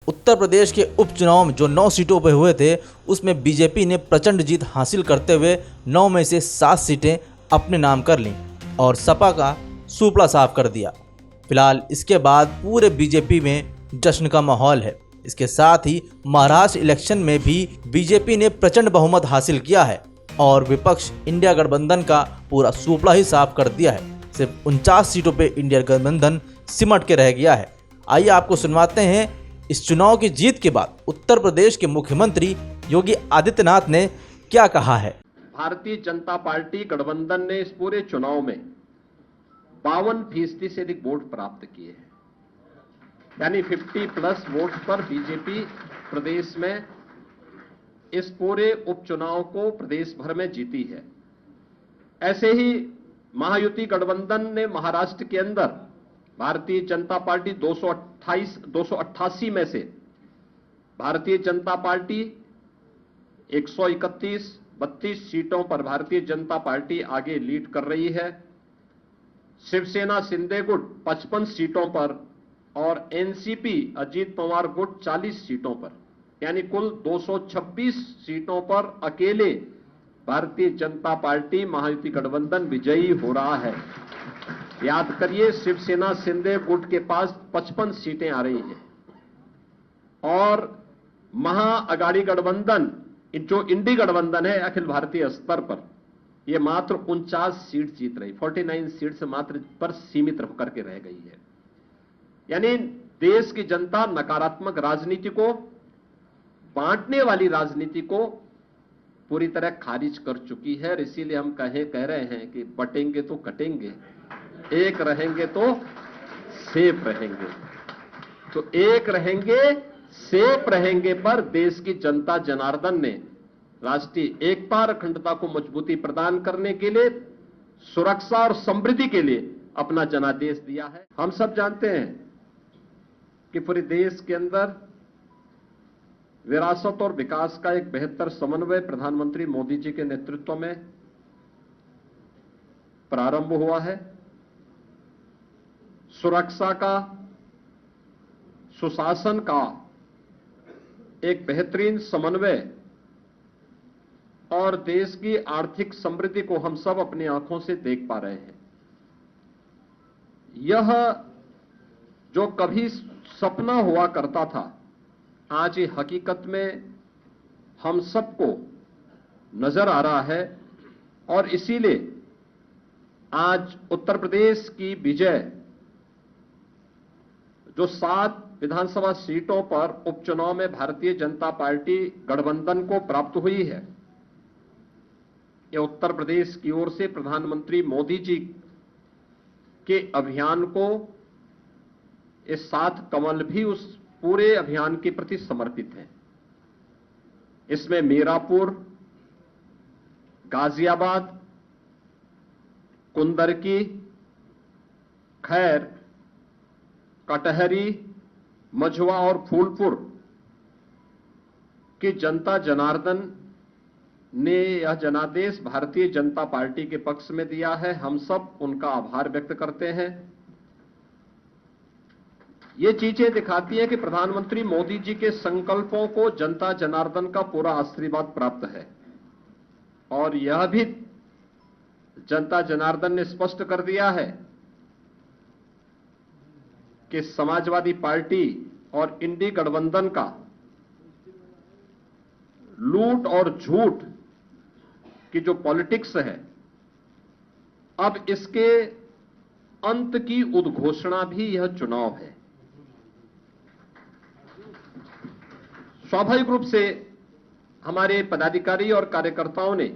उत्तर प्रदेश के उपचुनाव में जो 9 सीटों पर हुए थे उसमें बीजेपी ने प्रचंड जीत हासिल करते हुए 9 में से 7 सीटें अपने नाम कर लीं और सपा का सूपड़ा साफ कर दिया। फिलहाल इसके बाद पूरे बीजेपी में जश्न का माहौल है। इसके साथ ही महाराष्ट्र इलेक्शन में भी बीजेपी ने प्रचंड बहुमत हासिल किया है और विपक्ष इंडिया गठबंधन का पूरा सूपड़ा ही साफ कर दिया है। सिर्फ 49 सीटों पे इंडिया गठबंधन सिमट के रह गया है। आइए आपको सुनवाते हैं इस चुनाव की जीत के बाद उत्तर प्रदेश के मुख्यमंत्री योगी आदित्यनाथ ने क्या कहा है। भारतीय जनता पार्टी गठबंधन ने इस पूरे चुनाव में 52% से अधिक वोट प्राप्त किए हैं, यानी 50+ वोट पर बीजेपी प्रदेश में इस पूरे उपचुनाव को प्रदेश भर में जीती है। ऐसे ही महायुति गठबंधन ने महाराष्ट्र के अंदर भारतीय जनता पार्टी 288 में से भारतीय जनता पार्टी 131-32 सीटों पर भारतीय जनता पार्टी आगे लीड कर रही है। शिवसेना शिंदे गुट 55 सीटों पर और एनसीपी अजीत पवार गुट 40 सीटों पर, यानी कुल 226 सीटों पर अकेले भारतीय जनता पार्टी महायुति गठबंधन विजयी हो रहा है। याद करिए, शिवसेना शिंदे गुट के पास 55 सीटें आ रही हैं और महाअगाड़ी गठबंधन जो इंडी गठबंधन है अखिल भारतीय स्तर पर, यह मात्र 49 सीट जीत रही, 49 सीट से मात्र पर सीमित होकर के रह गई है। यानी देश की जनता नकारात्मक राजनीति को, बांटने वाली राजनीति को पूरी तरह खारिज कर चुकी है। और इसीलिए हम कह रहे हैं कि बटेंगे तो कटेंगे, एक रहेंगे तो सेफ रहेंगे। तो एक रहेंगे सेफ रहेंगे पर देश की जनता जनार्दन ने राष्ट्रीय एकता और अखंडता को मजबूती प्रदान करने के लिए, सुरक्षा और समृद्धि के लिए अपना जनादेश दिया है। हम सब जानते हैं कि पूरे देश के अंदर विरासत और विकास का एक बेहतर समन्वय प्रधानमंत्री मोदी जी के नेतृत्व में प्रारंभ हुआ है। सुरक्षा का, सुशासन का एक बेहतरीन समन्वय और देश की आर्थिक समृद्धि को हम सब अपनी आंखों से देख पा रहे हैं। यह जो कभी सपना हुआ करता था, आज ये हकीकत में हम सबको नजर आ रहा है। और इसीलिए आज उत्तर प्रदेश की विजय जो 7 विधानसभा सीटों पर उपचुनाव में भारतीय जनता पार्टी गठबंधन को प्राप्त हुई है, यह उत्तर प्रदेश की ओर से प्रधानमंत्री मोदी जी के अभियान को, इस 7 कमल भी उस पूरे अभियान के प्रति समर्पित है। इसमें मीरापुर, गाजियाबाद, कुंदरकी, खैर, कटहरी, मझवा और फूलपुर की जनता जनार्दन ने यह जनादेश भारतीय जनता पार्टी के पक्ष में दिया है। हम सब उनका आभार व्यक्त करते हैं। ये चीजें दिखाती हैं कि प्रधानमंत्री मोदी जी के संकल्पों को जनता जनार्दन का पूरा आशीर्वाद प्राप्त है। और यह भी जनता जनार्दन ने स्पष्ट कर दिया है कि समाजवादी पार्टी और इंडी गठबंधन का लूट और झूठ की जो पॉलिटिक्स है, अब इसके अंत की उद्घोषणा भी यह चुनाव है। स्वाभाविक रूप से हमारे पदाधिकारी और कार्यकर्ताओं ने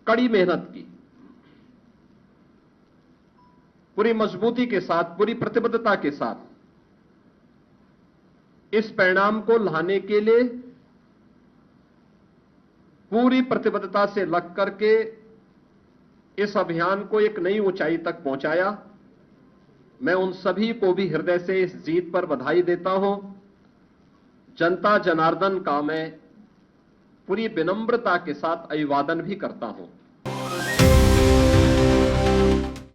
कड़ी मेहनत की, पूरी मजबूती के साथ, पूरी प्रतिबद्धता के साथ इस परिणाम को लाने के लिए पूरी प्रतिबद्धता से लग करके इस अभियान को एक नई ऊंचाई तक पहुंचाया। मैं उन सभी को भी हृदय से इस जीत पर बधाई देता हूं। जनता जनार्दन का मैं पूरी विनम्रता के साथ अभिवादन भी करता हूं।